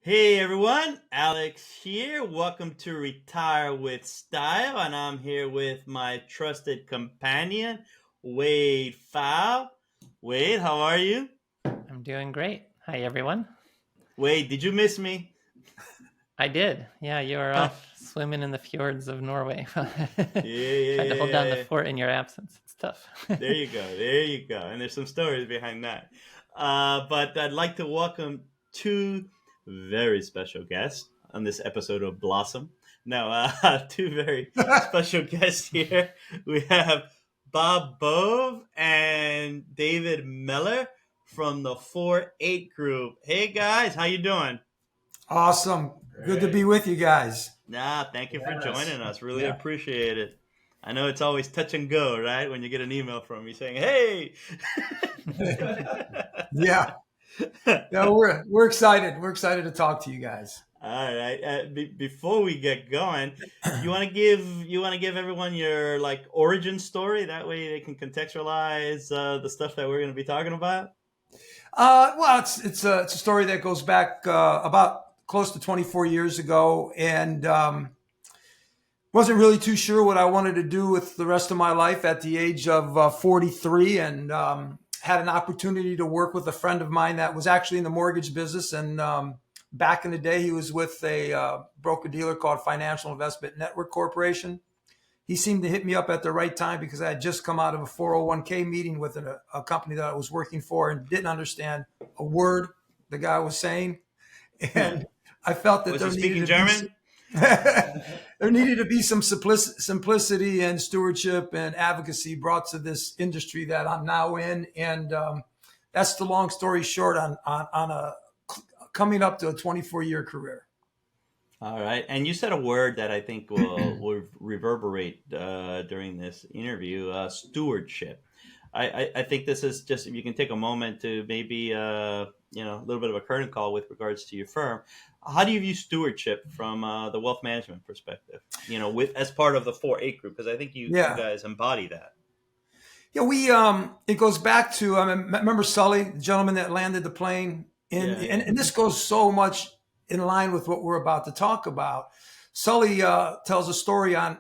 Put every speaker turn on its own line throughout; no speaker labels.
Hey everyone, Alex here. Welcome to Retire with Style, and I'm here with my trusted companion, Wade Fowl. Wade, how are you?
I'm doing great. Hi, everyone.
Wade, did you miss me?
I did. Yeah, you were off swimming in the fjords of Norway.
Yeah, yeah,
Tried to hold down the
yeah.
fort in your absence. It's tough.
There you go, there you go. And there's some stories behind that. But I'd like to welcome two very special guests on this episode of Blossom. Now, two very special guests here. We have Bob Bove and David Meler from the 4-8 group. Hey guys, how you doing?
Awesome. Good to be with you guys.
Thank you for
Yes.
joining us. Really
Yeah.
appreciate it. I know it's always touch and go, right? When you get an email from me saying, "Hey."
Yeah. No, we're excited. We're excited to talk to you guys.
All right. Before we get going, you want to give everyone your origin story. That way they can contextualize the stuff that we're going to be talking about.
Well, it's a story that goes back about close to 24 years ago, and wasn't really too sure what I wanted to do with the rest of my life at the age of 43, and had an opportunity to work with a friend of mine that was actually in the mortgage business. And back in the day, he was with a broker dealer called Financial Investment Network Corporation. He seemed to hit me up at the right time because I had just come out of a 401k meeting with a company that I was working for and didn't understand a word the guy was saying. And I felt that
Was
there
he
needed
speaking
to be
German?
there needed to be some simplicity and stewardship and advocacy brought to this industry that I'm now in. And that's the long story short on a coming up to a 24-year career.
All right, and you said a word that I think will reverberate during this interview: stewardship. I think this is just, if you can take a moment to maybe a little bit of a curtain call with regards to your firm. How do you view stewardship from the wealth management perspective? With as part of the 4-8 group, because I think you
Yeah.
guys embody that.
Yeah, it goes back to, remember Sully, the gentleman that landed the plane? And,
Yeah.
and this goes so much in line with what we're about to talk about. Sully tells a story on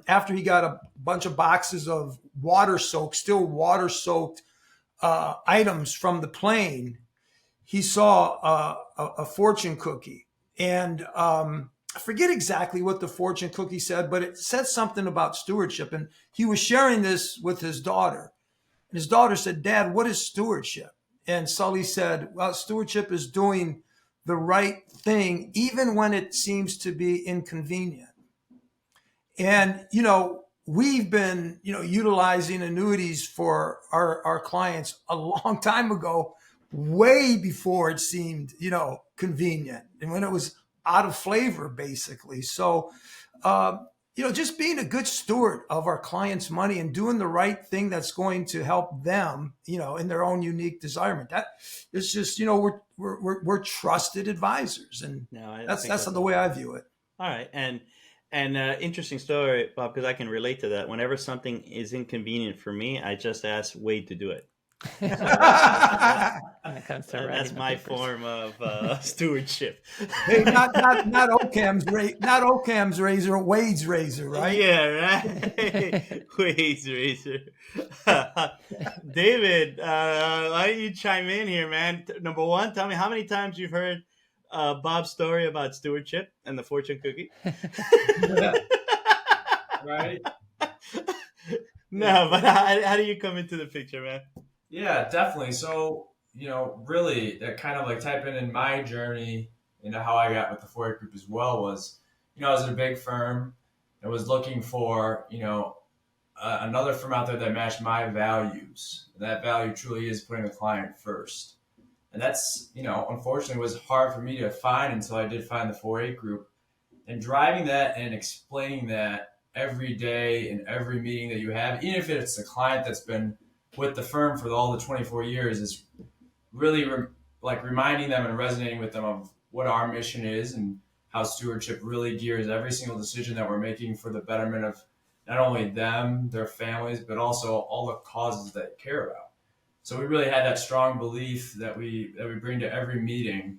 after he got a bunch of boxes of still water soaked items from the plane. He saw a fortune cookie. And I forget exactly what the fortune cookie said, but it said something about stewardship. And he was sharing this with his daughter. And his daughter said, "Dad, what is stewardship?" And Sully said, "Well, stewardship is doing the right thing, even when it seems to be inconvenient." And, we've been, utilizing annuities for our clients a long time ago, way before it seemed, convenient, and when it was out of flavor, basically. So, just being a good steward of our clients' money and doing the right thing that's going to help them, in their own unique desirement. That is just, we're trusted advisors, and
No, I
that's
think
that's the way I view it.
all right. And interesting story, Bob, because I can relate to that. Whenever something is inconvenient for me, I just ask Wade to do it.
When it comes to
That's
writing the
my
papers.
form of stewardship.
Hey, not Occam's razor, Wade's razor, right?
Yeah, right. Wade's razor. David, why don't you chime in here, man? Number one, tell me how many times you've heard Bob's story about stewardship and the fortune cookie.
Right?
No, but how do you come into the picture, man?
Yeah, definitely. So, really, that kind of like typing in my journey into how I got with the Ford Group as well was, I was at a big firm and was looking for, another firm out there that matched my values. That value truly is putting the client first. And that's, unfortunately was hard for me to find until I did find the 4-8 group. And driving that and explaining that every day in every meeting that you have, even if it's a client that's been with the firm for all the 24 years, is really reminding them and resonating with them of what our mission is and how stewardship really gears every single decision that we're making for the betterment of not only them, their families, but also all the causes that they care about. So we really had that strong belief that we bring to every meeting,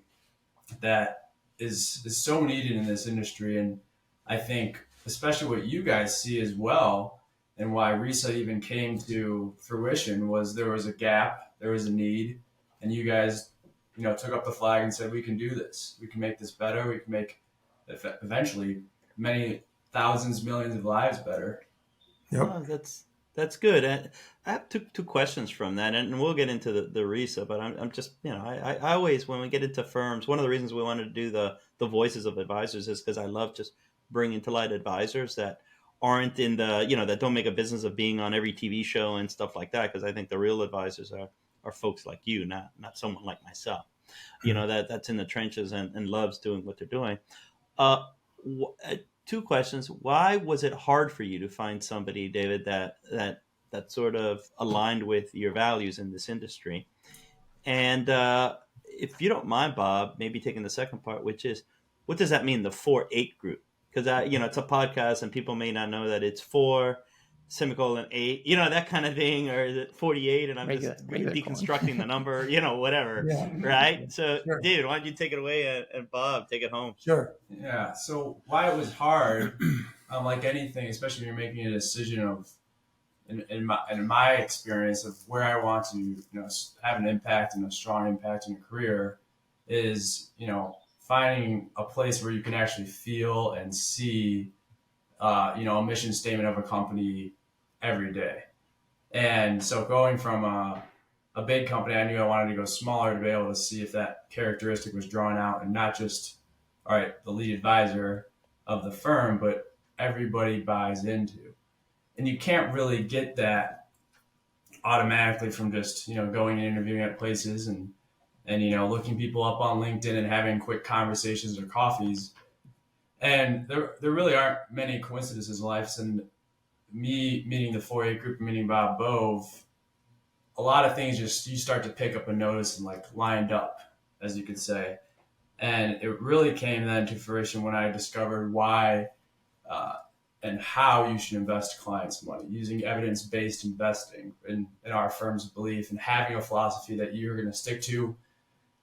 that is so needed in this industry. And I think especially what you guys see as well, and why RISA even came to fruition, was there was a gap, there was a need, and you guys, took up the flag and said, we can do this. We can make this better. We can make eventually many thousands, millions of lives better.
Yep.
Oh, that's good. I have two questions from that, and we'll get into the RISA. But I'm just, I always, when we get into firms, one of the reasons we wanted to do the voices of advisors is because I love just bringing to light advisors that aren't in the, that don't make a business of being on every TV show and stuff like that. Because I think the real advisors are folks like you, not someone like myself, that's in the trenches and loves doing what they're doing. Two questions. Why was it hard for you to find somebody, David, that sort of aligned with your values in this industry? And if you don't mind, Bob, maybe taking the second part, which is, what does that mean, the 4-8 group? Because it's a podcast and people may not know that it's 4 semicolon 8, that kind of thing, or is it 48? And I'm just deconstructing the number, whatever.
Yeah.
Right. So
Sure.
David, why don't you take it away, and Bob, take it home.
Sure.
Yeah. So why it was hard, like anything, especially when you're making a decision of, in my experience of where I want to, have an impact and a strong impact in a career, is, finding a place where you can actually feel and see, a mission statement of a company every day. And so going from a big company, I knew I wanted to go smaller to be able to see if that characteristic was drawn out, and not just, all right, the lead advisor of the firm, but everybody buys into. And you can't really get that automatically from just, going and interviewing at places and looking people up on LinkedIn and having quick conversations or coffees. And there really aren't many coincidences in life. And me meeting the 4-8 group, meeting Bob Bove, a lot of things you start to pick up and notice and lined up, as you could say. And it really came then to fruition when I discovered why and how you should invest clients' money, using evidence-based investing in our firm's belief, and having a philosophy that you're going to stick to,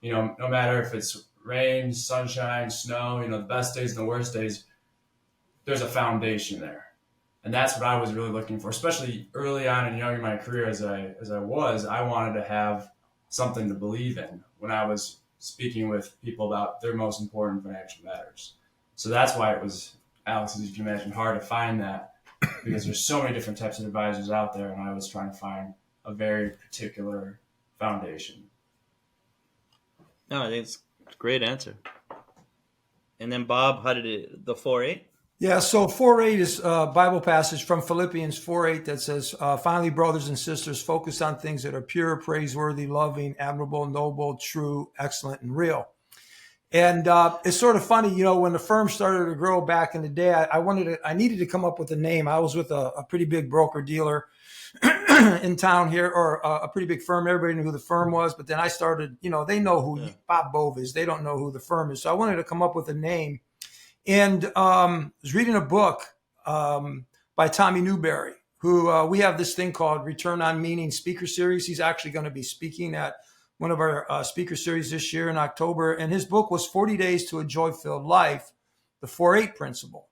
no matter if it's rain, sunshine, snow, the best days and the worst days, there's a foundation there. And that's what I was really looking for, especially early on and young in my career as I wanted to have something to believe in when I was speaking with people about their most important financial matters. So that's why it was, Alex, as you can imagine, hard to find that, because there's so many different types of advisors out there, and I was trying to find a very particular foundation.
No, I think it's a great answer. And then Bob, how did it, the 4-8?
Yeah, so 4:8 is a Bible passage from Philippians 4:8 that says, finally, brothers and sisters, focus on things that are pure, praiseworthy, loving, admirable, noble, true, excellent, and real. And it's sort of funny, when the firm started to grow back in the day, I needed to come up with a name. I was with a pretty big broker dealer in town here, or a pretty big firm. Everybody knew who the firm was, but then I started, they know who Bob Bove is. They don't know who the firm is. So I wanted to come up with a name. And I was reading a book by Tommy Newberry, who we have this thing called Return on Meaning Speaker Series. He's actually going to be speaking at one of our speaker series this year in October. And his book was 40 Days to a Joy-Filled Life, the 4-8 Principle.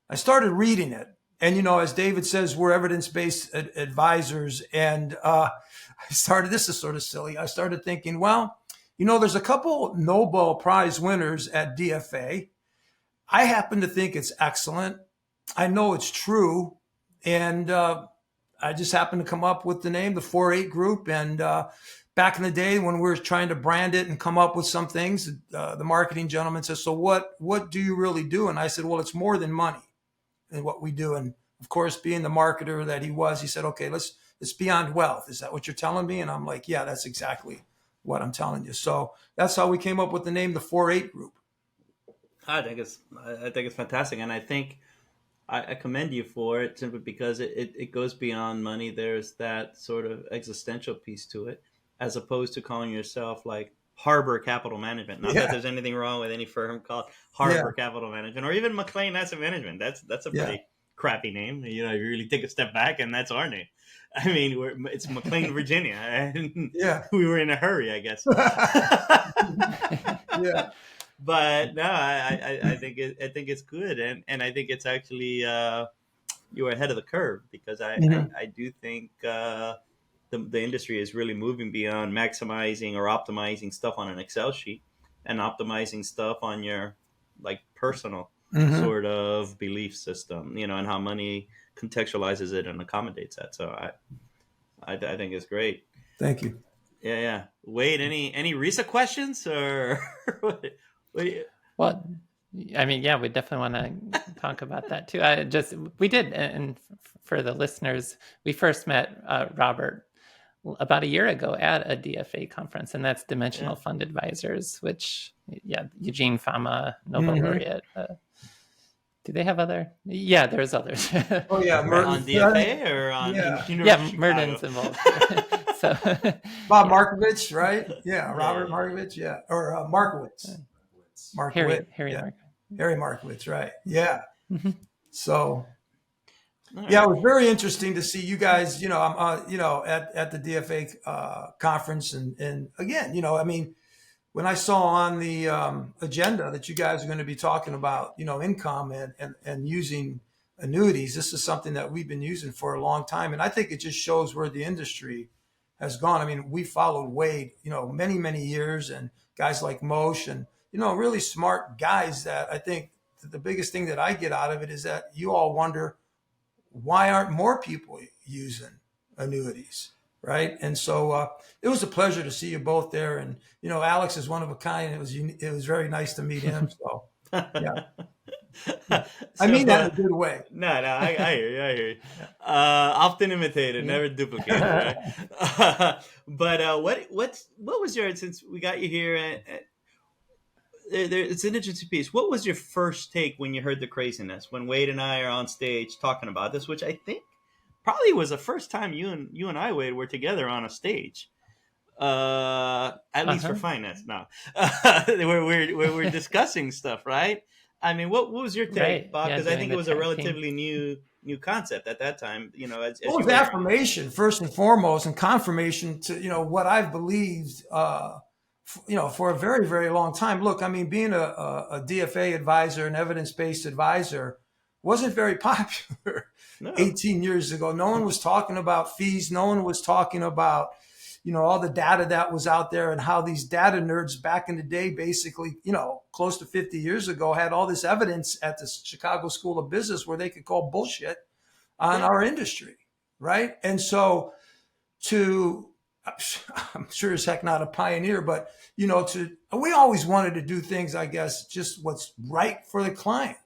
I started reading it. And, as David says, we're evidence-based advisors. And this is sort of silly. I started thinking, well, there's a couple Nobel Prize winners at DFA. I happen to think it's excellent. I know it's true. And I just happened to come up with the name, the 4-8 group. And back in the day when we were trying to brand it and come up with some things, the marketing gentleman says, so what do you really do? And I said, well, it's more than money in what we do. And of course, being the marketer that he was, he said, okay, it's beyond wealth. Is that what you're telling me? And I'm like, yeah, that's exactly what I'm telling you. So that's how we came up with the name, the 4-8 group.
I think it's fantastic, and I think I commend you for it simply because it goes beyond money. There's that sort of existential piece to it, as opposed to calling yourself like Harbor Capital Management. Not that there's anything wrong with any firm called Harbor Capital Management, or even McLean Asset Management. That's a pretty crappy name. You really take a step back, and that's our name. I mean, it's McLean, Virginia, and we were in a hurry, I guess.
Yeah.
But no, I think I think it's good, and I think it's actually you were ahead of the curve because
Mhm.
I do think the industry is really moving beyond maximizing or optimizing stuff on an Excel sheet and optimizing stuff on your like personal
Mhm.
sort of belief system, and how money contextualizes it and accommodates that. So I think it's great.
Thank you.
Yeah, yeah. Wade, any RISA questions or what do you-
Well, I mean, yeah, we definitely want to talk about that too. We did, and for the listeners, we first met Robert about a year ago at a DFA conference, and that's
yeah.
Dimensional Fund Advisors, which, yeah, Eugene Fama, Nobel
Mhm.
laureate. Do they have other? Yeah, there's others.
Oh yeah,
On
Merton.
DFA or on
Yeah,
University
Yeah,
of Chicago?
Murden's involved. So,
Bob
yeah,
Markovich, right? Yeah,
Yeah,
Robert Markovich. Yeah, or Markowitz. Markowitz.
Harry
Yeah,
Mark.
Harry Markowitz. Right. Yeah.
Mhm.
So
yeah. All
yeah, it
right.
was very interesting to see you guys. I'm at the DFA conference, and again, I mean, when I saw on the agenda that you guys are going to be talking about, income and using annuities, this is something that we've been using for a long time. And I think it just shows where the industry has gone. I mean, we followed Wade, many, many years, and guys like Moshe and, really smart guys that I think that the biggest thing that I get out of it is that you all wonder, why aren't more people using annuities? Right. And so it was a pleasure to see you both there. And, Alex is one of a kind. It was very nice to meet him. So, yeah, I
So
mean that in a good way.
no, I hear you. I hear you. Often imitated,
Yeah.
never duplicated, right? But what was your, since we got you here? It's an interesting piece. What was your first take when you heard the craziness when Wade and I are on stage talking about this, which I think probably was the first time you and I, Wade, were together on a stage. At least for
Uh-huh.
finance now. We're discussing stuff, right? I mean, what was your take,
Right.
Bob?
Yeah,
Because I
doing
think it
the
was a
tag team.
relatively new concept at that time.
What
As you
was
were.
affirmation first and foremost, and confirmation to what I've believed, for a very, very long time. Look, I mean, being a DFA advisor, an evidence-based advisor, wasn't very popular
No.
18 years ago. No one was talking about fees. No one was talking about all the data that was out there, and how these data nerds back in the day, basically, close to 50 years ago, had all this evidence at the Chicago School of Business where they could call bullshit on
Yeah.
our industry, right? And so to, I'm sure as heck not a pioneer, but we always wanted to do things, I guess, just what's right for the client.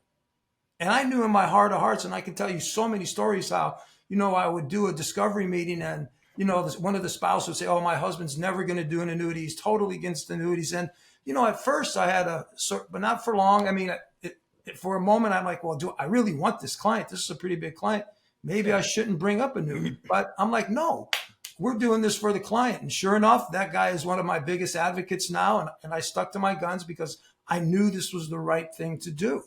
And I knew in my heart of hearts, and I can tell you so many stories how, I would do a discovery meeting, and, one of the spouses would say, oh, my husband's never going to do an annuity. He's totally against annuities. And, at first I had but not for long. I mean, for a moment, I'm like, well, do I really want this client? This is a pretty big client. Maybe I shouldn't bring up annuity. But I'm like, no, we're doing this for the client. And sure enough, that guy is one of my biggest advocates now. And I stuck to my guns because I knew this was the right thing to do.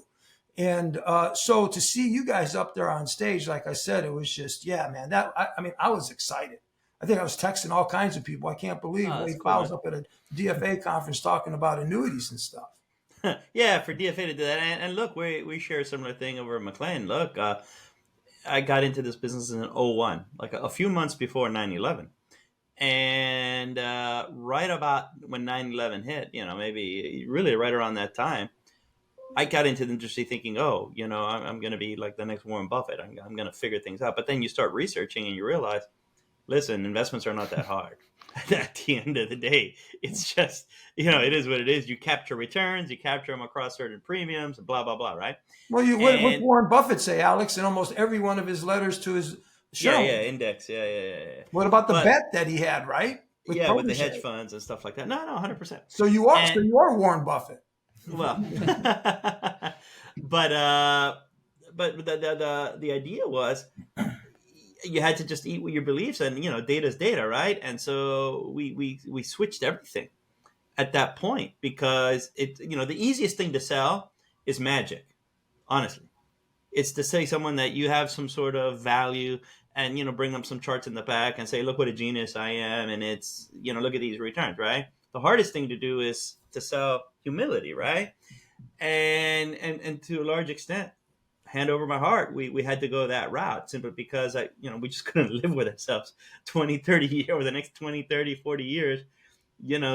And so to see you guys up there on stage, like I said, it was just, yeah, man, I mean, I was excited. I think I was texting all kinds of people. I can't believe
Oh, that's
Wade
cool,
Powell's
man.
up at a DFA conference talking about annuities and stuff.
Yeah, for DFA to do that, and look, we share a similar thing over at McLean. Look, I got into this business in '01, like a few months before 9/11. And right about when 9/11 hit, maybe really right around that time, I got into the industry thinking, oh, I'm going to be like the next Warren Buffett. I'm going to figure things out. But then you start researching and you realize, listen, investments are not that hard. At the end of the day, it's just, it is what it is. You capture returns, you capture them across certain premiums, blah, blah, blah, right?
Well, what's
And
Warren Buffett say, Alex, in almost every one of his letters to his
yeah,
shareholders?
index. Yeah.
What about the
But
bet that he had, right? With
yeah, with the hedge
Protege.
funds and stuff like that. No, 100%.
So you are,
And
Warren Buffett.
well, but the idea was you had to just eat with your beliefs, and data's data, right? And so we switched everything at that point because the easiest thing to sell is magic. Honestly, it's to say someone that you have some sort of value, and bring them some charts in the back and say, look what a genius I am, and it's look at these returns, right? the hardest thing to do is to sell humility, right? And to a large extent, hand over my heart, we had to go that route simply because we just couldn't live with ourselves 20, 30 years, over the next 20, 30, 40 years,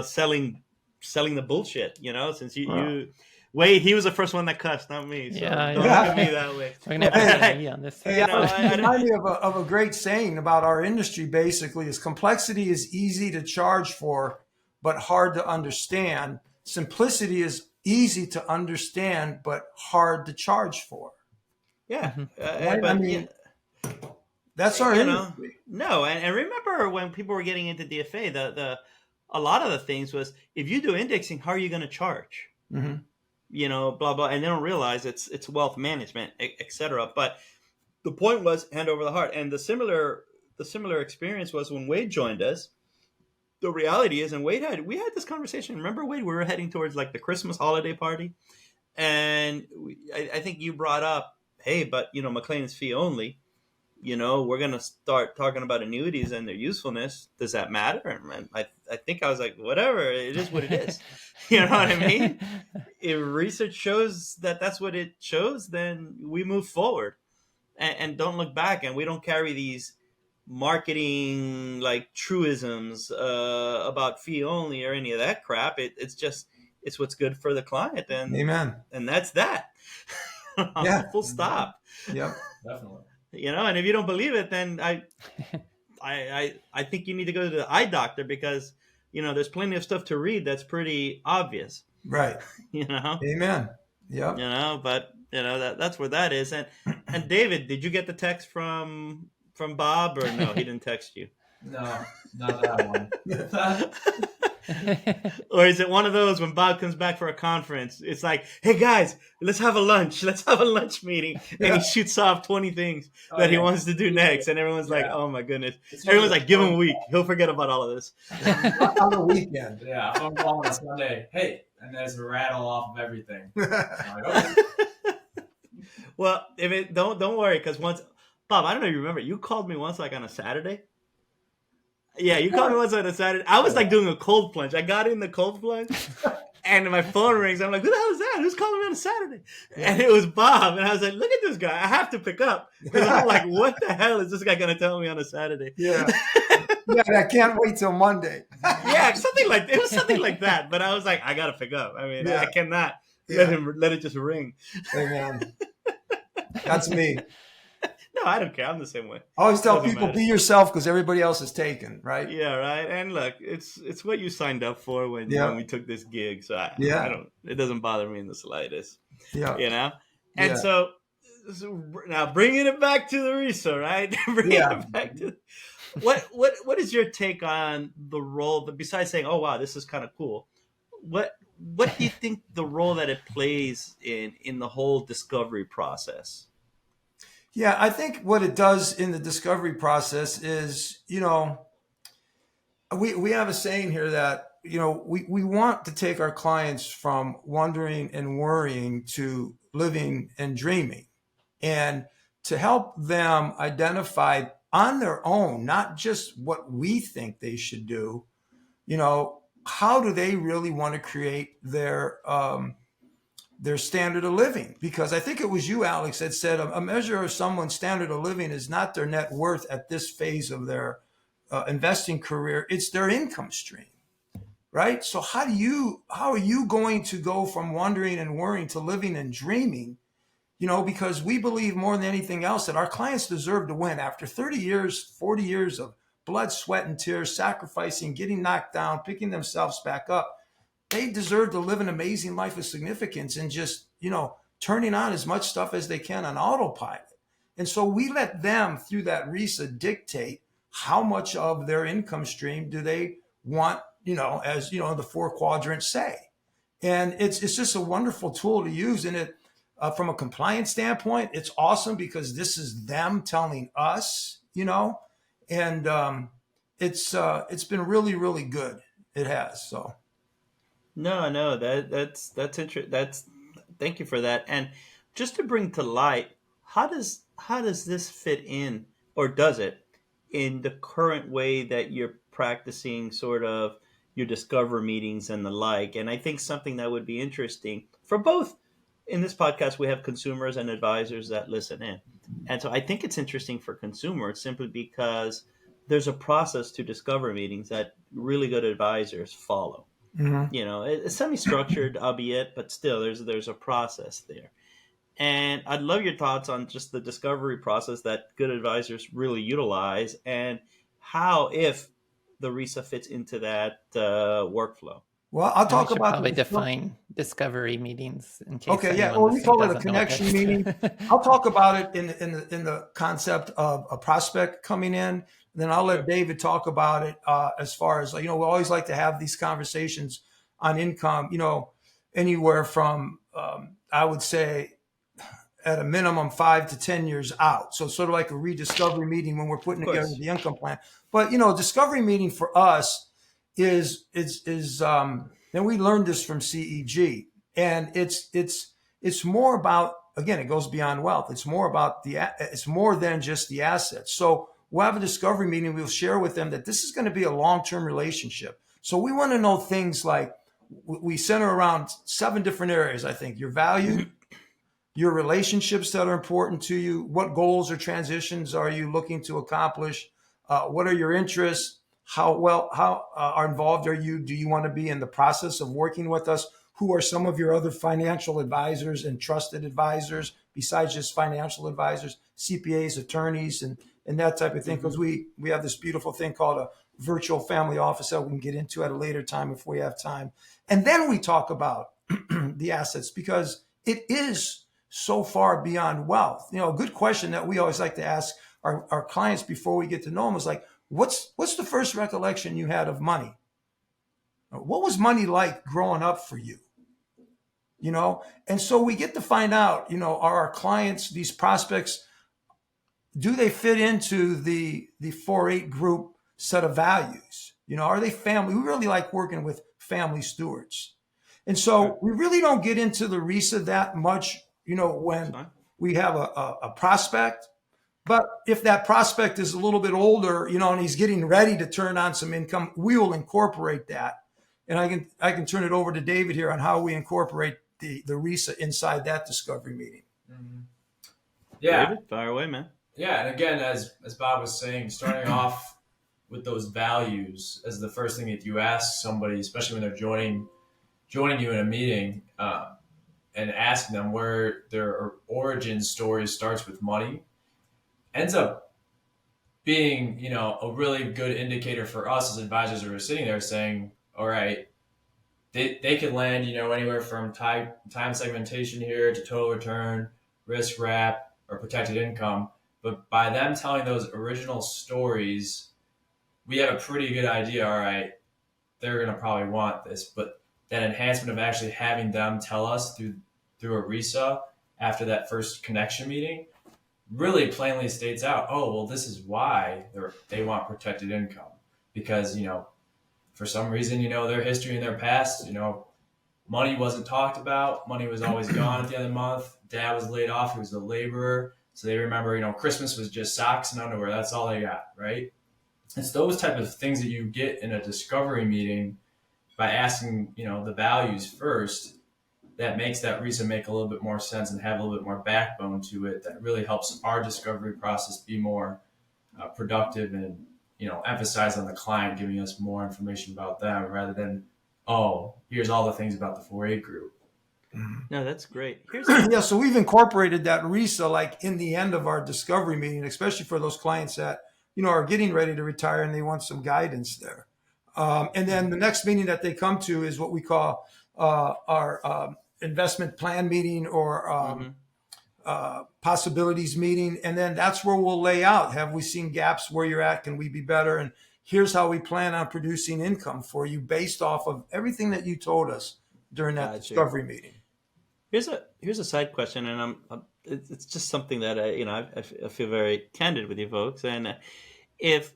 selling the bullshit, since you Wade, he was the first one that cussed, not me. So don't look at me that way.
We're gonna have to get an E on this.
Hey, remind me of a great saying about our industry. Basically, is complexity is easy to charge for, but hard to understand. Simplicity is easy to understand, but hard to charge for.
Yeah,
Right?
but
I mean, that's our industry.
No, and remember when people were getting into DFA, a lot of the things was, if you do indexing, how are you going to charge?
Mm-hmm.
Blah blah, and they don't realize it's wealth management, etc. But the point was hand over the heart, and the similar experience was when Wade joined us. The reality is, and we had this conversation. Remember, Wade, we were heading towards like the Christmas holiday party, and I think you brought up, hey, but McLean is fee only. We're going to start talking about annuities and their usefulness. Does that matter? And I think I was like, whatever, it is what it is. You know what I mean? If research shows that that's what it shows, then we move forward and don't look back. And we don't carry these marketing like truisms about fee only or any of that crap. It's what's good for the client. And
Amen.
And that's that.
Yeah.
Full stop.
Yep.
Definitely.
And if you don't believe it, then I think you need to go to the eye doctor, because there's plenty of stuff to read that's pretty obvious.
Right. Amen. Yep.
But that's where that is. And David, did you get the text from Bob, or no? He didn't text you.
No, not that one.
Or is it one of those when Bob comes back for a conference, it's like, hey guys, let's have a lunch meeting, and he shoots off 20 things that he wants to do next, and everyone's like, oh my goodness, everyone's like, give him a week, he'll forget about all of this.
On the weekend.
Yeah, phone call on Sunday, hey, and there's a rattle off of everything.
Well, if it don't worry, because once, Bob, I don't know if you remember, you called me once like on a Saturday. Yeah, you called me once on a Saturday. I was like doing a cold plunge. I got in the cold plunge, and my phone rings. I'm like, who the hell is that? Who's calling me on a Saturday? And it was Bob. And I was like, look at this guy. I have to pick up. Because I'm like, what the hell is this guy going to tell me on a Saturday?
Yeah. I can't wait till Monday.
Yeah, it was something like that. But I was like, I got to pick up. I mean, I cannot let it just ring.
Hey, man. That's me.
No, I don't care. I'm the same way.
I always tell people, be yourself, because everybody else is taken, right?
Yeah, right. And look, it's what you signed up for when we took this gig. So it doesn't bother me in the slightest. Yeah. And so now bringing it back to the RISA, right? It back to what is your take on the role? But besides saying, oh wow, this is kind of cool, what do you think the role that it plays in the whole discovery process?
Yeah, I think what it does in the discovery process is, we have a saying here that, we want to take our clients from wondering and worrying to living and dreaming, and to help them identify on their own, not just what we think they should do, how do they really want to create their standard of living? Because I think it was you, Alex, that said a measure of someone's standard of living is not their net worth at this phase of their investing career. It's their income stream, right? So how are you going to go from wondering and worrying to living and dreaming? Because we believe more than anything else that our clients deserve to win. After 30 years, 40 years of blood, sweat, and tears, sacrificing, getting knocked down, picking themselves back up, they deserve to live an amazing life of significance, and just, turning on as much stuff as they can on autopilot. And so we let them, through that RISA, dictate how much of their income stream do they want, as, the 4 quadrants say. And it's just a wonderful tool to use. And it, from a compliance standpoint, it's awesome, because this is them telling us, and it's been really, really good. It has. So.
No, that's interesting. Thank you for that. And just to bring to light, how does this fit in, or does it, in the current way that you're practicing sort of your discover meetings and the like. And I think something that would be interesting for both, in this podcast, we have consumers and advisors that listen in. And so I think it's interesting for consumers simply because there's a process to discover meetings that really good advisors follow.
Mm-hmm.
It's semi-structured, albeit, but still there's a process there. And I'd love your thoughts on just the discovery process that good advisors really utilize, and how, if the RISA fits into that workflow.
Well, I'll
We
talk
should
about
probably define discovery meetings in case
Okay, yeah.
anyone
Or we
listening
call it a
doesn't know what
connection
that is.
meeting. I'll talk about it in the concept of a prospect coming in. Then I'll let David talk about it as far as, we always like to have these conversations on income, anywhere from, I would say, at a minimum 5 to 10 years out. So sort of like a rediscovery meeting when we're putting together the income plan. But, discovery meeting for us is and we learned this from CEG, and it's more about, again, it goes beyond wealth. It's more about it's more than just the assets. So we'll have a discovery meeting. We'll share with them that this is going to be a long-term relationship. So we want to know things like, we center around 7 different areas. I think your value, your relationships that are important to you, what goals or transitions are you looking to accomplish, what are your interests, how involved are you? Do you want to be in the process of working with us? Who are some of your other financial advisors and trusted advisors besides just financial advisors, CPAs, attorneys, and that type of thing? Because we have this beautiful thing called a virtual family office that we can get into at a later time if we have time. And then we talk about the assets, because it is so far beyond wealth. A good question that we always like to ask our clients before we get to know them is like, what's the first recollection you had of money? What was money like growing up for you? And so we get to find out, are our clients, these prospects, do they fit into the 4-8 group set of values? Are they family? We really like working with family stewards. And so we really don't get into the RISA that much, when we have a prospect. But if that prospect is a little bit older, and he's getting ready to turn on some income, we will incorporate that. And I can turn it over to David here on how we incorporate the RISA inside that discovery meeting.
Mm-hmm. Yeah.
David, fire away, man.
Yeah. And again, as Bob was saying, starting off with those values as the first thing that you ask somebody, especially when they're joining you in a meeting, and asking them where their origin story starts with money, ends up being, a really good indicator for us as advisors who are sitting there saying, all right, they could land, anywhere from time segmentation here to total return, risk wrap, or protected income. But by them telling those original stories, we have a pretty good idea, all right, they're going to probably want this. But that enhancement of actually having them tell us through a RISA after that first connection meeting really plainly states out, oh, well, this is why they want protected income. Because, for some reason, their history and their past, money wasn't talked about. Money was always gone at the end of the month. Dad was laid off. He was a laborer. So they remember, Christmas was just socks and underwear. That's all they got, right? It's those type of things that you get in a discovery meeting by asking, the values first, that makes that RISA make a little bit more sense and have a little bit more backbone to it. That really helps our discovery process be more productive and, emphasize on the client, giving us more information about them rather than, oh, here's all the things about the 4-8 group.
No, that's great.
Yeah, so we've incorporated that RISA like in the end of our discovery meeting, especially for those clients that, are getting ready to retire and they want some guidance there. And then the next meeting that they come to is what we call our investment plan meeting or possibilities meeting. And then that's where we'll lay out, have we seen gaps where you're at? Can we be better? And here's how we plan on producing income for you based off of everything that you told us during that discovery meeting.
Here's a side question, and it's just something that I feel very candid with you folks. And if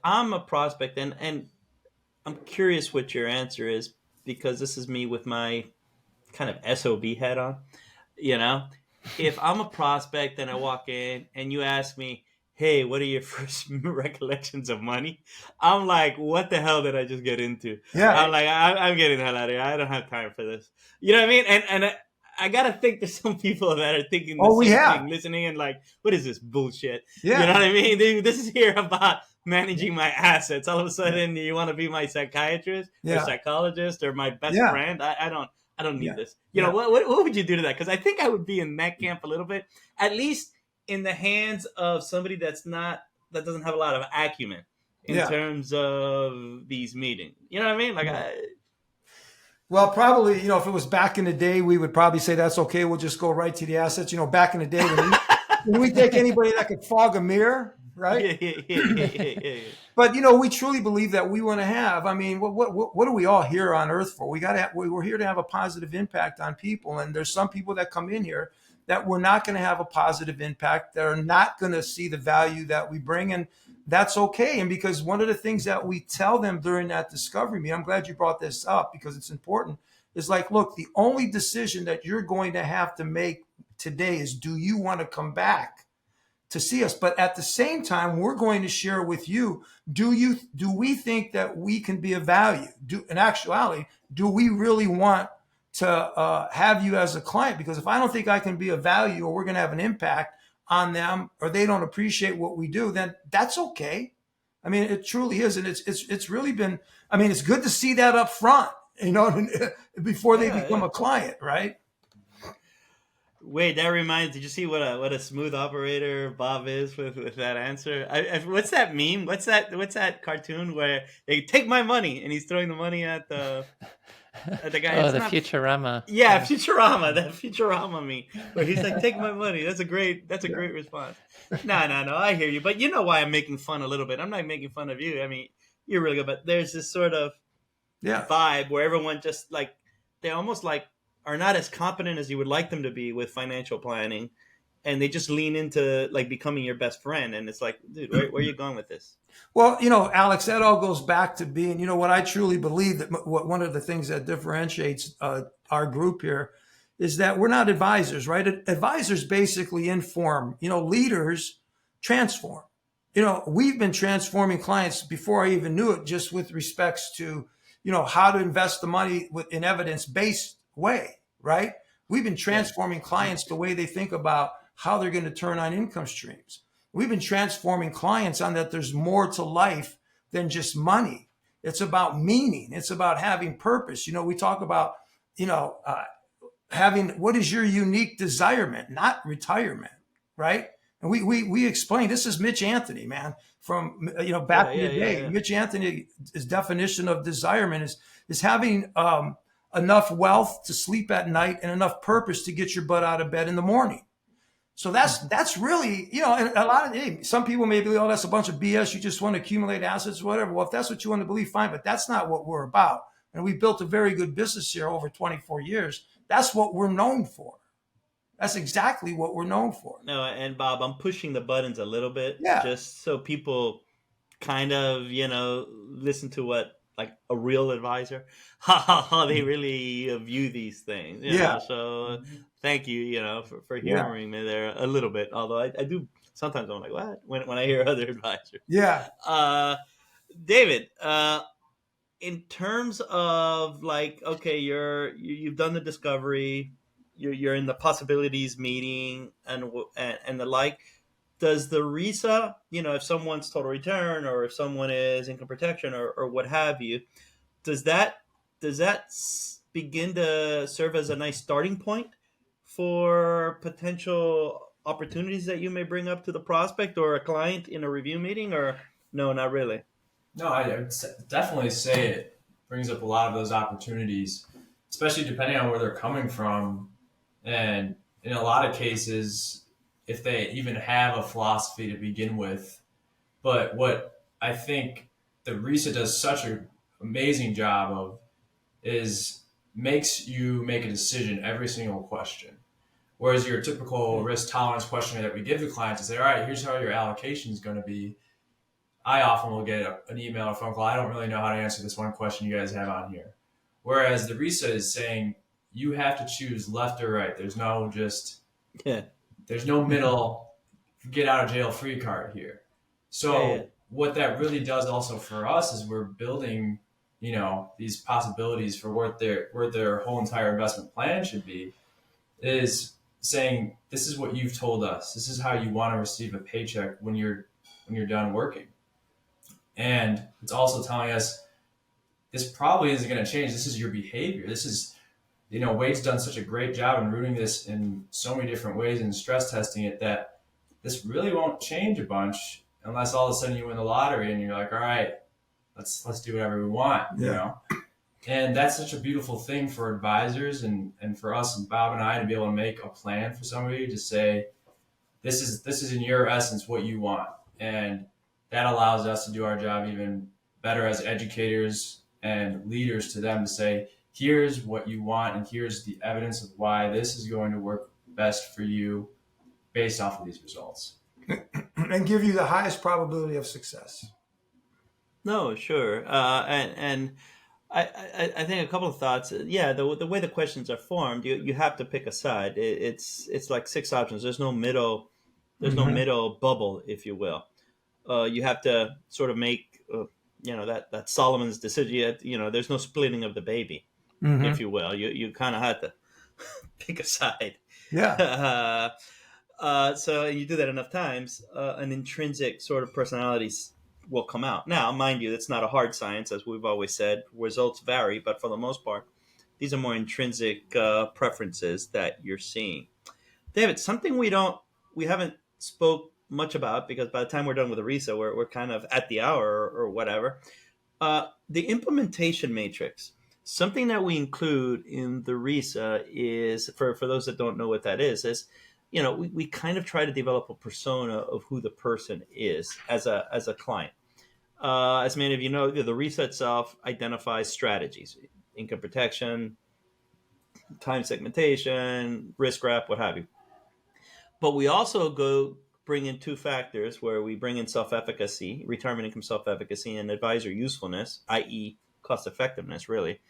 I'm a prospect, and I'm curious what your answer is, because this is me with my kind of SOB hat on. If I'm a prospect and I walk in and you ask me, hey, what are your first recollections of money? I'm like, what the hell did I just get into?
Yeah.
I'm like, I'm getting the hell out of here. I don't have time for this. You know what I mean? And I gotta think there's some people that are thinking the
Oh, we
same
have.
thing, listening and like, what is this bullshit?
Yeah.
You know what I mean? Dude, this is here about managing my assets. All of a sudden, you want to be my psychiatrist or
Yeah.
psychologist or my best
Yeah.
friend? I don't need
Yeah.
this. You know what would you do to that? Because I think I would be in that camp a little bit, at least in the hands of somebody that doesn't have a lot of acumen in
Yeah.
terms of these meetings. You know what I mean? Like,
Yeah. Well, probably, if it was back in the day, we would probably say that's okay. We'll just go right to the assets. Back in the day when we take anybody that could fog a mirror, right?
yeah.
But we truly believe that we want to have. I mean, what are we all here on Earth for? We're here to have a positive impact on people, and there's some people that come in here that we're not going to have a positive impact. That are not going to see the value that we bring, and that's okay. And because one of the things that we tell them during that discovery meeting, I'm glad you brought this up because it's important, is like, look, the only decision that you're going to have to make today is, do you want to come back to see us? But at the same time, we're going to share with you, do we think that we can be of value? In actuality, do we really want to have you as a client? Because if I don't think I can be of value, or we're going to have an impact on them, or they don't appreciate what we do, then that's okay. I mean, it truly is. And it's really been, I mean, it's good to see that up front, before they become a client, right?
Wait, that reminds. Did you see what a smooth operator Bob is with that answer? What's that meme? What's that cartoon where they take my money and he's throwing the money at the guy?
Oh, the Futurama.
Yeah, Futurama. That Futurama meme where he's like, "Take my money." That's a great response. No. I hear you, but you know why I'm making fun a little bit. I'm not making fun of you. I mean, you're really good, but there's this sort of vibe where everyone just like they almost like are not as competent as you would like them to be with financial planning, and they just lean into like becoming your best friend. And it's like, dude, where are you going with this?
Well, Alex, that all goes back to being, what I truly believe that one of the things that differentiates our group here is that we're not advisors, right? Advisors basically inform, leaders transform. We've been transforming clients before I even knew it, just with respects to, how to invest the money in evidence-based way, right? We've been transforming clients the way they think about how they're going to turn on income streams. We've been transforming clients on that there's more to life than just money. It's about meaning. It's about having purpose. We talk about, having, what is your unique desirement, not retirement, right? And we explain, this is Mitch Anthony, man, from, back in the day. Yeah. Mitch Anthony's definition of desirement is having enough wealth to sleep at night and enough purpose to get your butt out of bed in the morning. So that's really, and a lot of, some people may be, that's a bunch of BS. You just want to accumulate assets, whatever. Well, if that's what you want to believe, fine, but that's not what we're about. And we built a very good business here over 24 years. That's what we're known for. That's exactly what we're known for.
No, and Bob, I'm pushing the buttons a little bit, just so people kind of, listen to what like a real advisor, how they really view these things. You know? So thank you, for hearing me there a little bit. Although I do sometimes I'm like, what? When I hear other advisors.
Yeah.
David, in terms of like, okay, you've done the discovery, you're in the possibilities meeting and the like. Does the RISA, if someone's total return or if someone is income protection or what have you, does that begin to serve as a nice starting point for potential opportunities that you may bring up to the prospect or a client in a review meeting, or no, not really?
No, I would definitely say it brings up a lot of those opportunities, especially depending on where they're coming from. And in a lot of cases, if they even have a philosophy to begin with. But what I think the RISA does such an amazing job of is makes you make a decision every single question. Whereas your typical risk tolerance questionnaire that we give the client to say, all right, here's how your allocation is going to be. I often will get an email or phone call. I don't really know how to answer this one question you guys have on here. Whereas the RISA is saying you have to choose left or right. There's no there's no middle. get out of jail free card here. So what that really does also for us is we're building, these possibilities for what their whole entire investment plan should be, is saying, this is what you've told us. This is how you want to receive a paycheck when you're done working. And it's also telling us this probably isn't going to change. This is your behavior. This is, Wade's done such a great job in rooting this in so many different ways and stress testing it, that this really won't change a bunch unless all of a sudden you win the lottery and you're like, all right, let's do whatever we want, And that's such a beautiful thing for advisors and for us and Bob and I to be able to make a plan for somebody to say, this is in your essence what you want. And that allows us to do our job even better as educators and leaders to them, to say, here's what you want and here's the evidence of why this is going to work best for you based off of these results.
And give you the highest probability of success.
No, sure. And I think a couple of thoughts. Yeah, the way the questions are formed, you have to pick a side. It's like 6 options. There's no middle. There's no middle bubble, if you will. You have to sort of make that Solomon's decision. There's no splitting of the baby, if you will. You kind of have to pick a side.
Yeah.
So you do that enough times, an intrinsic sort of personalities will come out. Now, mind you, it's not a hard science, as we've always said. Results vary, but for the most part, these are more intrinsic preferences that you're seeing. David, something we haven't spoke much about, because by the time we're done with the RISA, we're kind of at the hour or whatever. The implementation matrix. Something that we include in the RISA is, for those that don't know what that is we kind of try to develop a persona of who the person is as a client. As many of you know, the RISA itself identifies strategies: income protection, time segmentation, risk wrap, what have you. But we also bring in 2 factors where we bring in self-efficacy, retirement income self-efficacy, and advisor usefulness, i.e. cost effectiveness, really.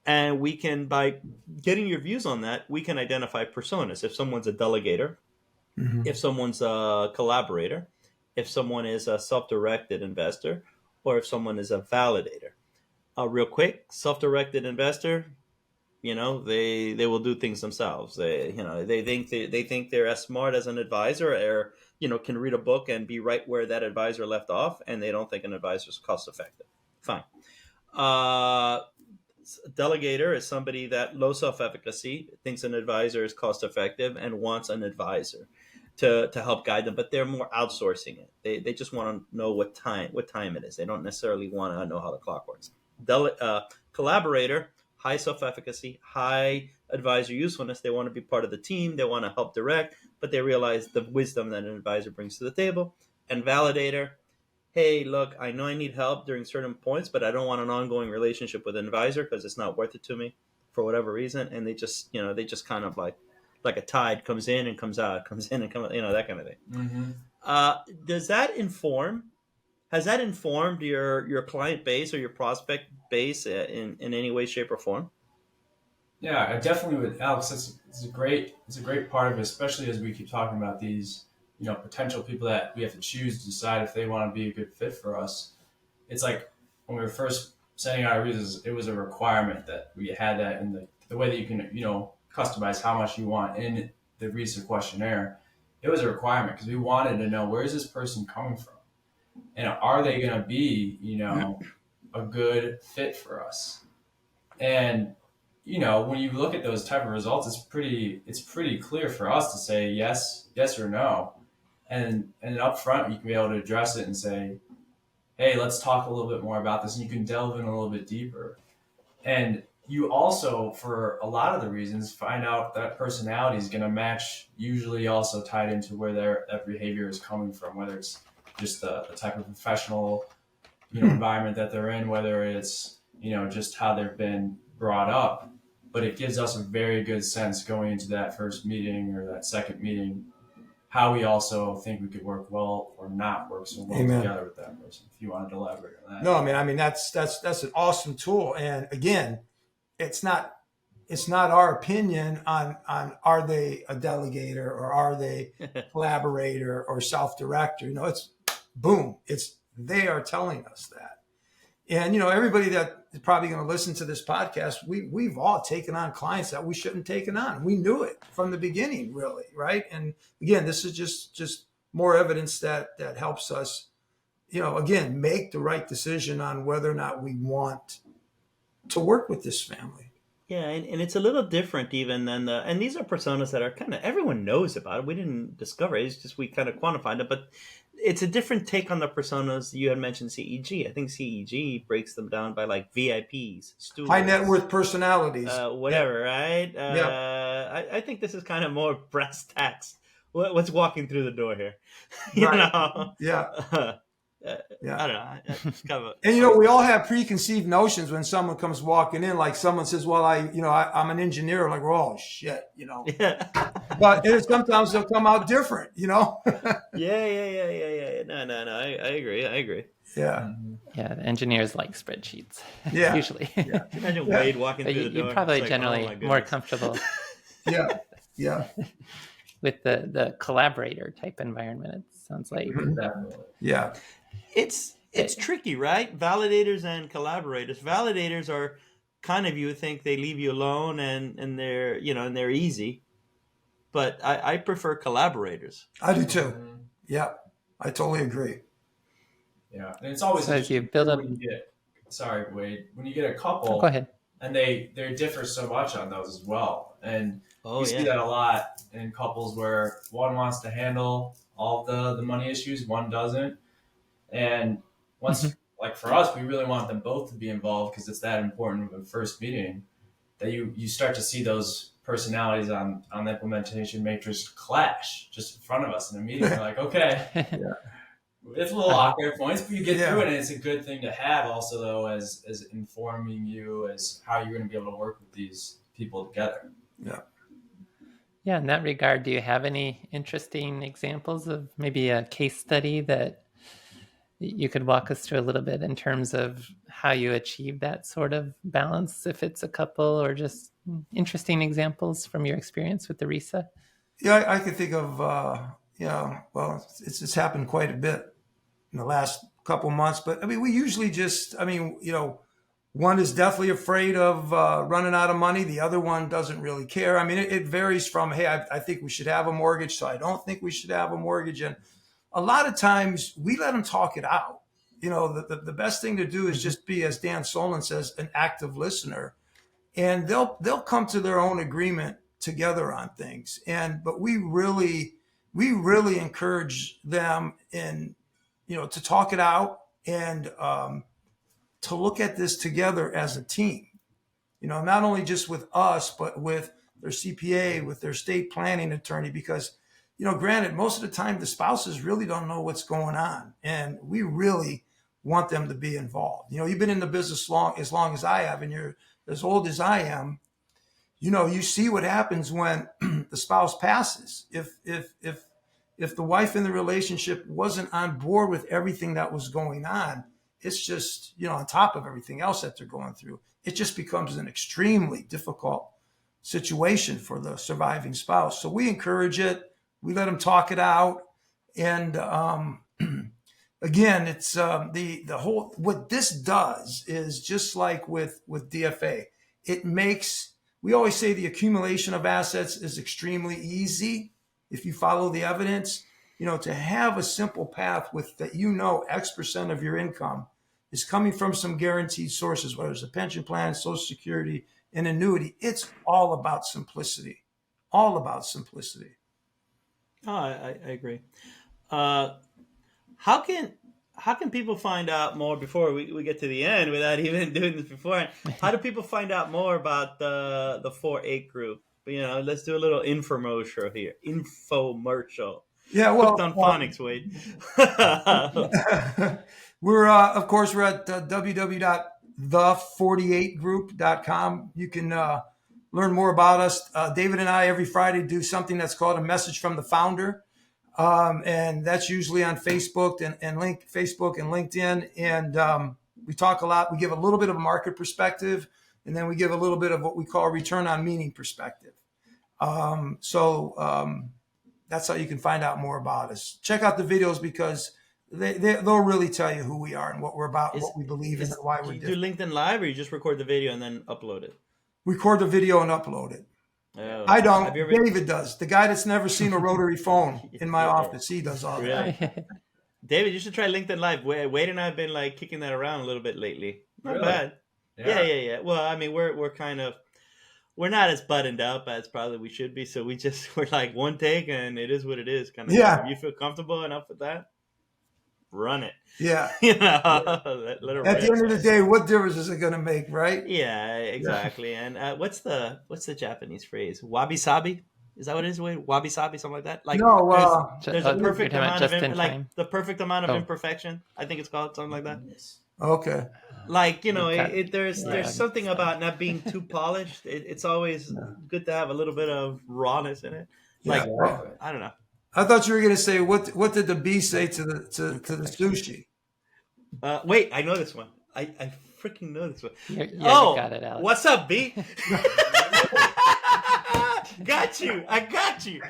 And we can, by getting your views on that, we can identify personas. If someone's a delegator, if someone's a collaborator, if someone is a self-directed investor, or if someone is a validator. Real quick, self-directed investor, they will do things themselves. They think they're as smart as an advisor, or can read a book and be right where that advisor left off, and they don't think an advisor is cost effective. Fine. Delegator is somebody that low self-efficacy, thinks an advisor is cost effective and wants an advisor to help guide them, but they're more outsourcing it. They just want to know what time it is. They don't necessarily want to know how the clock works. Collaborator, high self-efficacy, high advisor usefulness. They want to be part of the team. They want to help direct, but they realize the wisdom that an advisor brings to the table. And validator, hey, look, I know I need help during certain points, but I don't want an ongoing relationship with an advisor because it's not worth it to me for whatever reason. And they just kind of like a tide, comes in and comes out, comes in and comes, that kind of thing. Has that informed your client base or your prospect base in any way, shape, or form?
Yeah, I definitely would, Alex. It's a great part of it, especially as we keep talking about these, potential people that we have to choose to decide if they want to be a good fit for us. It's like when we were first sending out our visas, it was a requirement that we had that in the way that you can, customize how much you want in the RISA questionnaire. It was a requirement because we wanted to know, where is this person coming from? And are they going to be, a good fit for us? And, when you look at those type of results, it's pretty clear for us to say yes or no. And up front, you can be able to address it and say, hey, let's talk a little bit more about this. And you can delve in a little bit deeper. And you also, for a lot of the reasons, find out that personality is going to match, usually also tied into where that behavior is coming from, whether it's just the type of professional, environment that they're in, whether it's, just how they've been brought up. But it gives us a very good sense going into that first meeting or that second meeting, how we also think we could work well or not work so well together with that person. If you want to elaborate on that.
No, I mean that's an awesome tool. And again, it's not it's not our opinion on are they a delegator or are they collaborator or self-director. It's boom. It's they are telling us that. And everybody that is probably going to listen to this podcast, we've all taken on clients that we shouldn't have taken on. We knew it from the beginning, really, right? And again, this is just more evidence that helps us, again, make the right decision on whether or not we want to work with this family.
Yeah, and it's a little different even than and these are personas that are kind of, everyone knows about it. We didn't discover it. It's just we kind of quantified it, but it's a different take on the personas. You had mentioned CEG. I think CEG breaks them down by like VIPs, stewards,
high net worth personalities,
whatever, right? I think this is kind of more brass tacks. What's walking through the door here? you
Right.
know?
Yeah.
Yeah. I don't know. It's kind of
And we all have preconceived notions when someone comes walking in. Like someone says, "Well, I'm an engineer." Like, oh shit,
Yeah.
But sometimes they'll come out different,
Yeah. No. I agree.
Yeah.
Yeah, the engineers like spreadsheets.
Yeah.
Usually.
Yeah.
Imagine Wade walking through the door.
You're probably
It's like,
generally
oh my
more
goodness.
comfortable
Yeah.
with the collaborator type environment. It sounds like.
Definitely.
Yeah.
It's tricky, right? Validators and collaborators. Validators are kind of, you would think they leave you alone and they're and they're easy. But I prefer collaborators.
I do too.
Mhm.
Yeah. I totally agree.
Yeah, and it's always
So as you build up,
when you get, sorry, Wade, when you get a couple,
go ahead.
and they differ so much on those as well, and you see
yeah.
that a lot in couples where one wants to handle all the money issues, one doesn't, and once like for us, we really want them both to be involved because it's that important of a first meeting that you start to see those personalities on the implementation matrix clash just in front of us in a meeting. We're like, okay. It's a little awkward at points, but you get through it, and it's a good thing to have also, though, as informing you as how you're going to be able to work with these people together.
Yeah.
Yeah, in that regard, do you have any interesting examples of maybe a case study that you could walk us through a little bit in terms of how you achieve that sort of balance, if it's a couple, or just interesting examples from your experience with the RISA?
Yeah, I could think of, well, it's happened quite a bit in the last couple months, but I mean, we usually one is definitely afraid of running out of money. The other one doesn't really care. I mean, it varies from, hey, I think we should have a mortgage, so I don't think we should have a mortgage. And a lot of times we let them talk it out. The best thing to do is just be, as Dan Solon says, an active listener, and they'll come to their own agreement together on things. But we really encourage them to talk it out and to look at this together as a team, not only just with us, but with their CPA, with their estate planning attorney, because, granted, most of the time the spouses really don't know what's going on, and we really want them to be involved. You've been in the business as long as I have, and you're as old as I am. You see what happens when the spouse passes. If the wife in the relationship wasn't on board with everything that was going on, it's just, on top of everything else that they're going through, it just becomes an extremely difficult situation for the surviving spouse. So we encourage it. We let them talk it out. And again, it's the whole, what this does is just like with DFA, it makes, we always say the accumulation of assets is extremely easy if you follow the evidence. To have a simple path with that, X% of your income is coming from some guaranteed sources, whether it's a pension plan, Social Security, an annuity. It's all about simplicity. All about simplicity.
Oh, I agree. How can people find out more before we get to the end without even doing this beforehand? How do people find out more about the 4-8 group? Let's do a little infomercial here. Infomercial.
Yeah, well,
Hooked on phonics, Wade.
we're at www.the48group.com. You can learn more about us. David and I every Friday do something that's called a message from the founder, and that's usually on Facebook and Facebook and LinkedIn. And we talk a lot. We give a little bit of a market perspective. and then we give a little bit of what we call return on meaning perspective. That's how you can find out more about us. Check out the videos because they'll really tell you who we are and what we're about, what we believe in, and why we're
Do you
different.
do LinkedIn Live, or you just record the video and then upload it?
Record the video and upload it.
Oh.
I don't.
Have you ever-
David does. The guy that's never seen a rotary phone in my office, he does all that.
Really? David, you should try LinkedIn Live. Wade and I have been like kicking that around a little bit lately. Not
Really?
bad. Yeah. Well, I mean, we're kind of, we're not as buttoned up as probably we should be. So we're like one take and it is what it is. Kind of.
Yeah.
If you feel comfortable enough with that, run it.
Yeah.
You know, let it
At the
rip.
end of the day, what difference is it going to make, right?
Yeah, exactly. And what's the Japanese phrase? Wabi sabi? Is that what it is? Wade? Wabi sabi, something like that. Like
No,
there's a perfect
you're talking about
amount of
just in
like
time?
the perfect amount of
Oh.
imperfection. I think it's called something like that.
okay.
Like, you know,
Okay.
there's something about not being too polished. It's always good to have a little bit of rawness in it. Like,
Yeah.
I don't know.
I thought you were going to say what did the bee say to the sushi?
Wait, I know this one. I freaking know this one.
You
Oh,
got it, Alex.
what's up, B? Got you. I got you.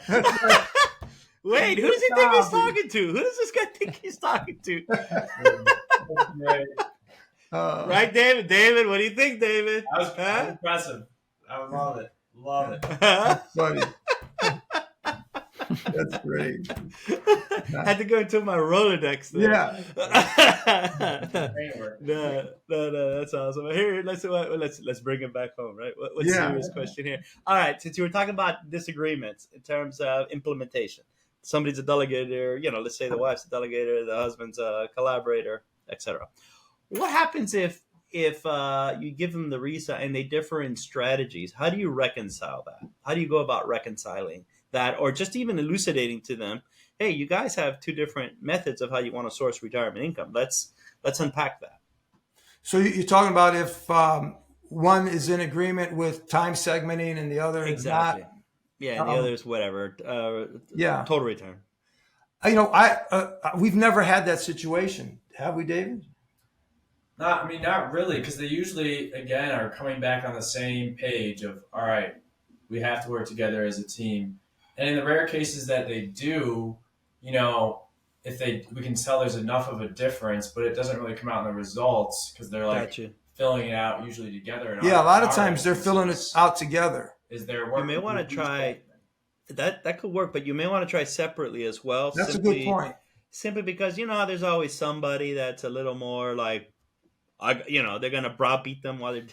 Wait, who does he think he's talking to? Who does this guy think he's talking to? Right, David? David, what do you think, David?
That was
Huh?
impressive. I love it. Love it.
Funny. That's great.
Had to go into my Rolodex there.
Yeah.
Great work.
No, that's awesome. Here, let's bring it back home, right? What's
Yeah.
serious question here? All right, since you were talking about disagreements in terms of implementation, somebody's a delegator. You know, let's say the wife's a delegator, the husband's a collaborator, etc. What happens if you give them the RISA and they differ in strategies? How do you reconcile that? How do you go about reconciling that, or just even elucidating to them, hey, you guys have two different methods of how you want to source retirement income. Let's unpack that.
So you're talking about if one is in agreement with time segmenting and the other
Exactly.
is not.
Yeah, and the other is whatever.
Yeah.
Total return.
You know, we've never had that situation, have we, David?
Not really, because they usually, again, are coming back on the same page of, all right, we have to work together as a team. And in the rare cases that they do, you know, we can tell there's enough of a difference, but it doesn't really come out in the results because they're like
Gotcha.
filling it out usually together. And
Yeah, a lot of times they're filling it out together.
Is their work?
You may want to try that could work, but you may want to try separately as well.
That's a good point.
Simply because you know how there's always somebody that's a little more like, they're gonna browbeat them while they're.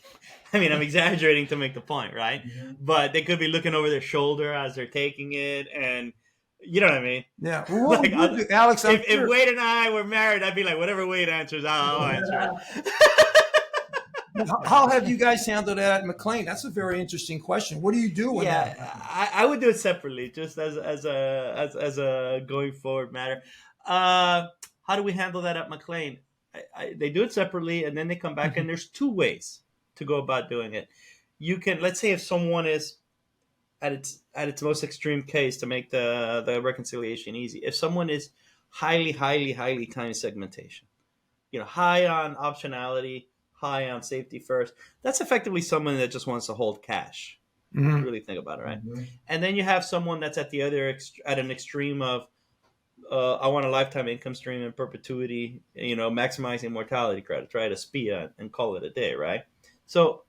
I mean, I'm exaggerating to make the point, right?
Mhm.
But they could be looking over their shoulder as they're taking it, and you know what I mean.
Yeah. Well, what
Like,
would you do, Alex? I'm
If
sure-
Wade and I were married, I'd be like, whatever Wade answers, I'll answer it.
how have you guys handled that at McLean? That's a very interesting question. What do you do when that happens?
I would do it separately, just as a going forward matter. How do we handle that at McLean? They do it separately, and then they come back, and there's two ways to go about doing it. You can, let's say, if someone is at its most extreme case, to make the reconciliation easy. If someone is highly time segmentation, high on optionality, high on safety first, that's effectively someone that just wants to hold cash.
Mhm.
Really think about it, right?
Mhm.
And then you have someone that's at the other at an extreme of I want a lifetime income stream in perpetuity, maximizing mortality credits, right? A SPIA, and call it a day, right? So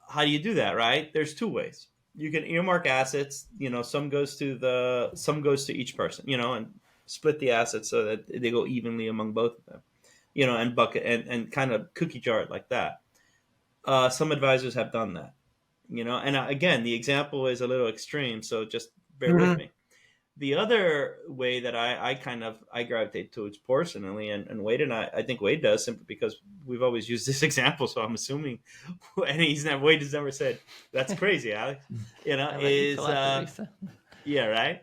how do you do that, right? There's two ways. You can earmark assets, some goes to each person, and split the assets so that they go evenly among both of them, and bucket and kind of cookie jar it like that. Some advisors have done that, and again, the example is a little extreme, so just bear with me. The other way that I gravitate towards personally, and Wade and I think Wade does, simply because we've always used this example, so I'm assuming, and Wade has never said, that's crazy, Alex, is, yeah, right?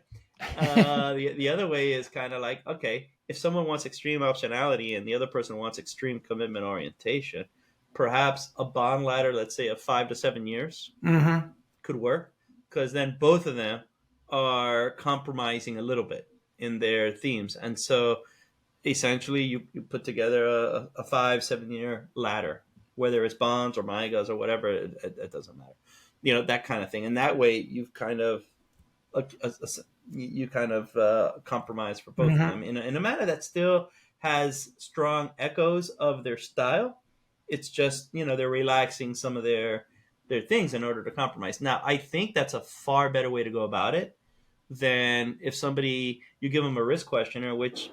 The other way is kind of like, okay, if someone wants extreme optionality and the other person wants extreme commitment orientation, perhaps a bond ladder, let's say of 5 to 7 years, could work, because then both of them are compromising a little bit in their themes. And so essentially you put together a 5-7 year ladder whether it's bonds or MIGAs or whatever, it doesn't matter. That kind of thing. And that way you've kind of compromise for both of them in a manner that still has strong echoes of their style. It's just, they're relaxing some of their things in order to compromise. Now, I think that's a far better way to go about it than if you give them a risk questionnaire, which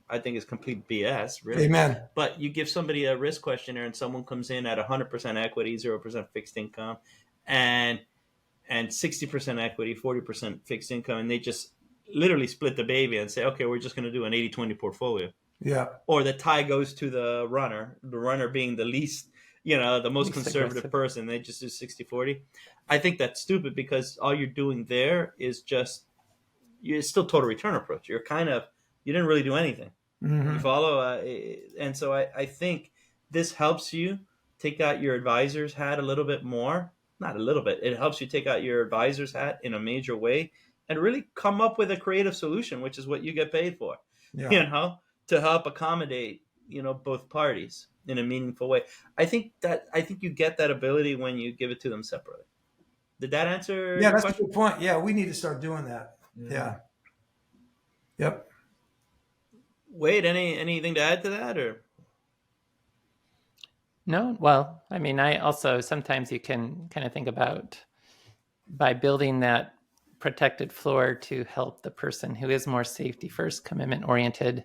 I think is complete BS, really.
Amen.
But you give somebody a risk questionnaire and someone comes in at 100% equity, 0% fixed income, and 60% equity, 40% fixed income, and they just literally split the baby and say, okay, we're just going to do an 80-20 portfolio.
Yeah.
Or the tie goes to the runner being the least, the most conservative person. They just do 60-40. I think that's stupid because all you're doing there is it's still total return approach. You didn't really do anything. You follow? And so I think this helps you take out your advisor's hat a little bit more. Not a little bit. It helps you take out your advisor's hat in a major way and really come up with a creative solution, which is what you get paid for, to help accommodate, both parties in a meaningful way. I think you get that ability when you give it to them separately. Did that answer?
Yeah, that's a good point. Yeah, we need to start doing that. Yeah. Yep.
Wade, anything to add to that, or?
No, well, I mean, I also sometimes you can kind of think about by building that protected floor to help the person who is more safety first, commitment oriented.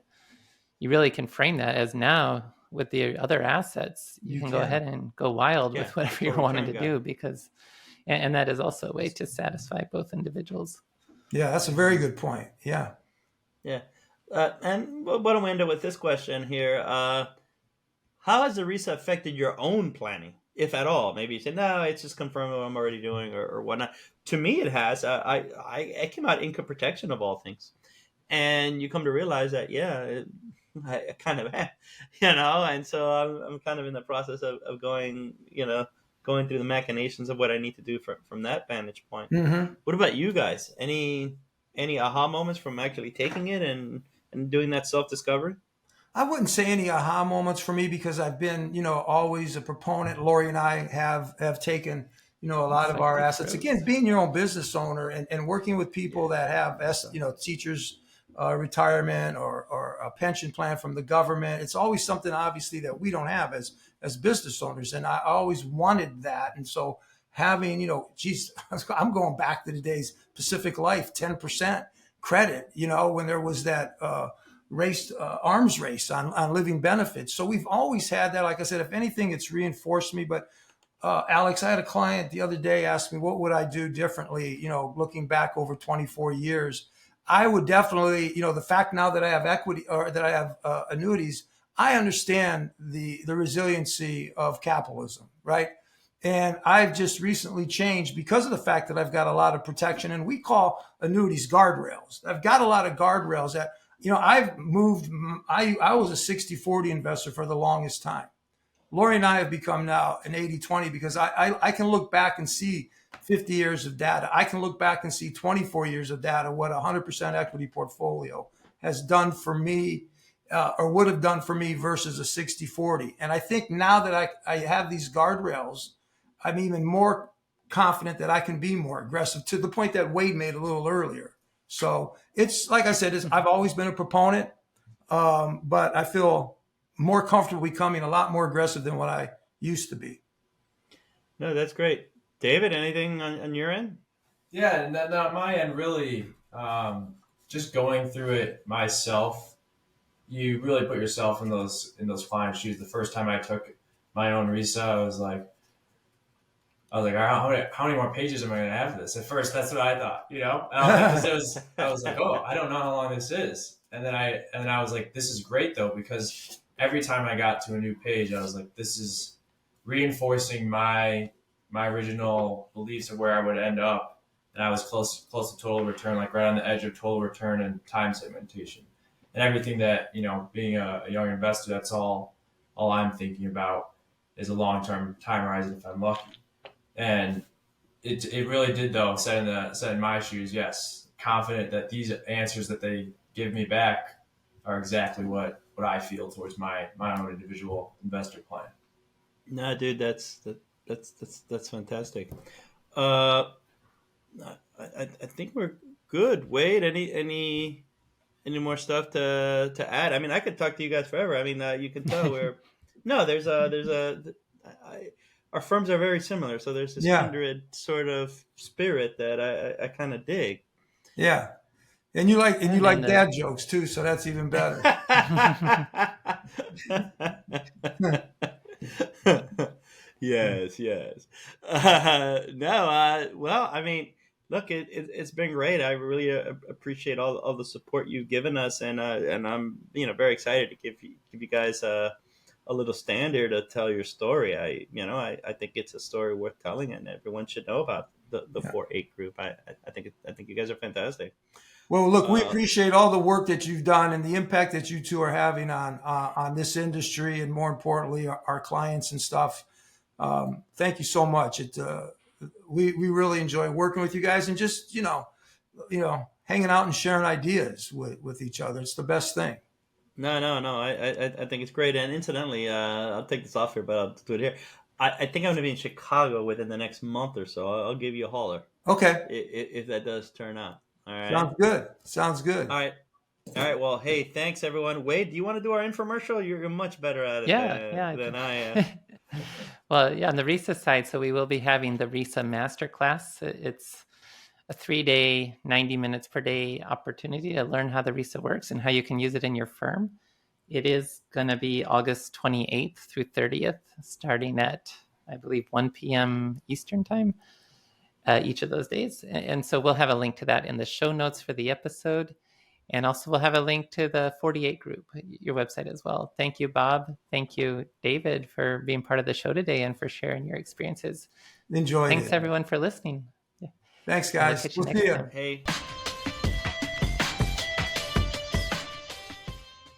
You really can frame that as now with the other assets, you can go ahead and go wild with whatever you're wanting to do because, and that is also a way to satisfy both individuals.
Yeah, that's a very good point. Yeah.
Yeah. And why don't we end up with this question here? How has the RISA affected your own planning, if at all? Maybe you say, no, it's just confirming what I'm already doing or whatnot. To me, it has. I came out income protection of all things. And you come to realize that, I kind of am, and so I'm kind of in the process of going, going through the machinations of what I need to do from that vantage point. What about you guys? Any aha moments from actually taking it and doing that self-discovery?
I wouldn't say any aha moments for me because I've been, always a proponent. Lori and I have taken, a lot of our assets. Again, being your own business owner and working with people that have, teachers, retirement or a pension plan from the government. It's always something, obviously, that we don't have as business owners. And I always wanted that. And so having, I'm going back to the days Pacific Life, 10% credit, when there was that arms race on living benefits. So we've always had that. Like I said, if anything, it's reinforced me. But Alex, I had a client the other day ask me, what would I do differently, looking back over 24 years? I would definitely, the fact now that I have equity or that I have annuities, I understand the resiliency of capitalism, right? And I've just recently changed because of the fact that I've got a lot of protection, and we call annuities guardrails. I've got a lot of guardrails that, I've moved. I was a 60-40 investor for the longest time. Lori and I have become now an 80-20 because I can look back and see 50 years of data. I can look back and see 24 years of data, what a 100% equity portfolio has done for me or would have done for me versus a 60-40. And I think now that I have these guardrails, I'm even more confident that I can be more aggressive to the point that Wade made a little earlier. So it's like I said, I've always been a proponent, but I feel more comfortable becoming a lot more aggressive than what I used to be.
No, that's great. David, anything on your end?
Yeah, and on my end, really, just going through it myself, you really put yourself in those client shoes. The first time I took my own RISA, I was like, how many more pages am I going to have for this? At first, that's what I thought, because I was like, oh, I don't know how long this is. And then I was like, this is great though, because every time I got to a new page, I was like, this is reinforcing my original beliefs of where I would end up. And I was close to total return, like right on the edge of total return and time segmentation and everything that, being a young investor, that's all I'm thinking about is a long-term time horizon if I'm lucky. And it really did though, set in my shoes. Yes. Confident that these answers that they give me back are exactly what I feel towards my own individual investor plan.
No, dude, that's fantastic. Uh, I think we're good. Wade, any more stuff to add? I mean, I could talk to you guys forever. I mean, you can tell we're no. I, our firms are very similar, so there's this
Yeah,
kindred sort of spirit that I kind of dig.
yeah. And you like
And then
dad jokes too, so that's even better.
Yes, yes. No, well, I mean, look, it's been great. I really appreciate all the support you've given us, and I'm very excited to give you guys a little standard to tell your story. I think it's a story worth telling, and everyone should know about the
Yeah.
4-8 group. I think you guys are fantastic.
Well, look, we
Uh,
appreciate all the work that you've done and the impact that you two are having on this industry, and more importantly, our clients and stuff. Thank you so much. We really enjoy working with you guys, and just hanging out and sharing ideas with each other. It's the best thing.
No, no, no. I think it's great. And incidentally, I'll take this off here, but I'll do it here. I think I'm going to be in Chicago within the next month or so. I'll give you a holler
Okay,
if that does turn out. All right.
sounds good. Sounds good.
All right. All right. Well, hey, thanks everyone. Wade, do you want to do our infomercial? You're much better at it
yeah.
than I am.
Well, yeah, on the RISA side, so we will be having the RISA Masterclass. It's a 3-day, 90 minutes per day opportunity to learn how the RISA works and how you can use it in your firm. It is going to be August 28th through 30th, starting at, I believe, 1 p.m. Eastern time each of those days. And so we'll have a link to that in the show notes for the episode. And also we'll have a link to the 48 group, your website as well. Thank you, Bob. Thank you, David, for being part of the show today and for sharing your experiences.
Enjoy
Thanks,
it.
everyone, for listening.
Thanks,
And we'll
guys.
catch you
We'll
next
see you.
time.
Hey.